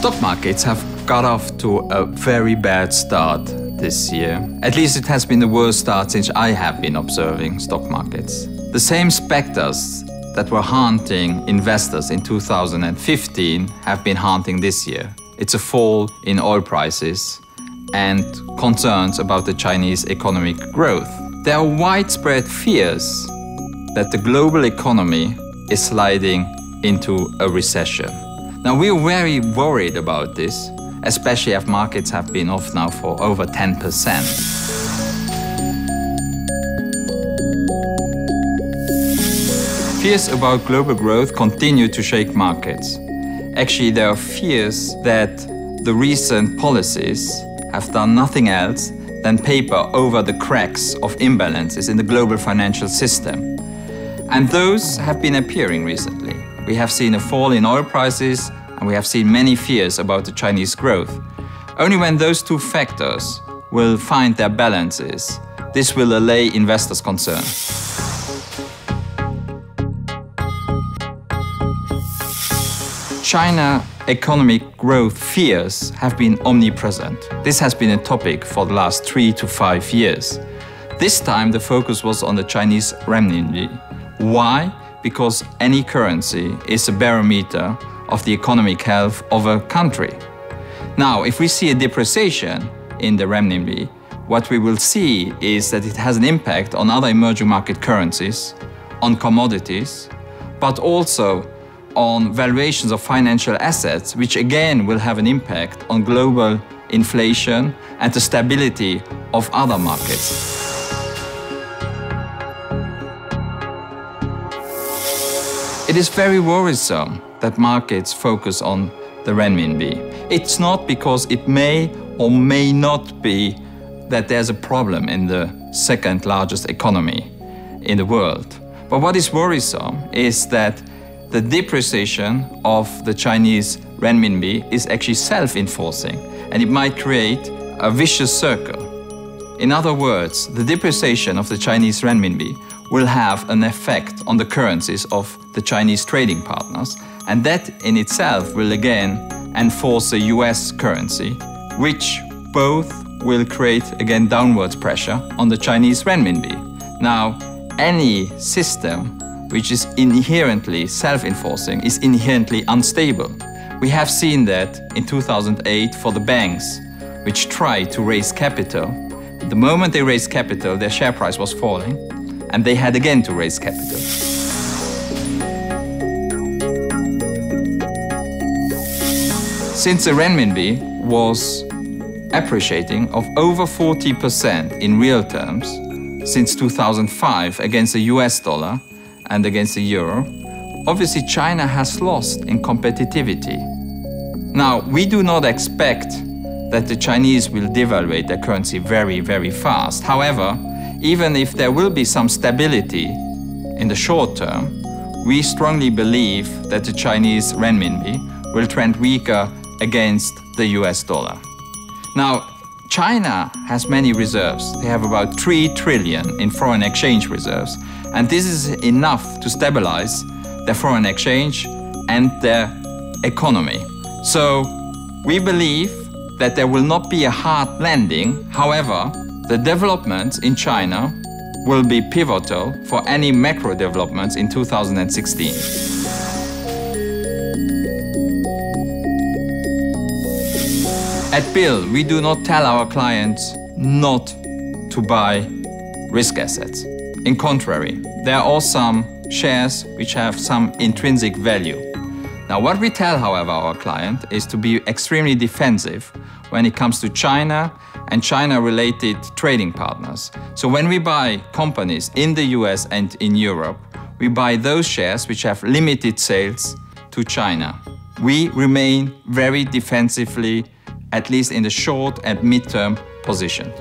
Stock markets have got off to a very bad start this year. At least it has been the worst start since I have been observing stock markets. The same specters that were haunting investors in 2015 have been haunting this year. It's a fall in oil prices and concerns about the Chinese economic growth. There are widespread fears that the global economy is sliding into a recession. Now, we are very worried about this, especially if markets have been off now for over 10%. Fears about global growth continue to shake markets. Actually, there are fears that the recent policies have done nothing else than paper over the cracks of imbalances in the global financial system. And those have been appearing recently. We have seen a fall in oil prices and we have seen many fears about the Chinese growth. Only when those two factors will find their balances, this will allay investors' concern. China economic growth fears have been omnipresent. This has been a topic for the last 3 to 5 years. This time the focus was on the Chinese renminbi. Why? Because any currency is a barometer of the economic health of a country. Now, if we see a depreciation in the renminbi, what we will see is that it has an impact on other emerging market currencies, on commodities, but also on valuations of financial assets, which again will have an impact on global inflation and the stability of other markets. It is very worrisome that markets focus on the renminbi. It's not because it may or may not be that there's a problem in the second largest economy in the world. But what is worrisome is that the depreciation of the Chinese renminbi is actually self-enforcing, and it might create a vicious circle. In other words, the depreciation of the Chinese renminbi will have an effect on the currencies of the Chinese trading partners, and that in itself will again enforce the US currency, which both will create again downwards pressure on the Chinese renminbi. Now, any system which is inherently self-enforcing is inherently unstable. We have seen that in 2008 for the banks which tried to raise capital. The moment they raised capital, their share price was falling, and they had again to raise capital. Since the renminbi was appreciating of over 40% in real terms since 2005 against the US dollar and against the euro, obviously China has lost in competitivity. Now, we do not expect that the Chinese will devalue their currency very, very fast. However, even if there will be some stability in the short term, we strongly believe that the Chinese renminbi will trend weaker against the US dollar. Now, China has many reserves. They have about 3 trillion in foreign exchange reserves, and this is enough to stabilize their foreign exchange and their economy. So we believe that there will not be a hard landing. However, the developments in China will be pivotal for any macro developments in 2016. At BIL, we do not tell our clients not to buy risk assets. In contrary, there are some shares which have some intrinsic value. Now, what we tell, however, our client is to be extremely defensive when it comes to China and China-related trading partners. So when we buy companies in the US and in Europe, we buy those shares which have limited sales to China. We remain very defensively, at least in the short and mid-term, positioned.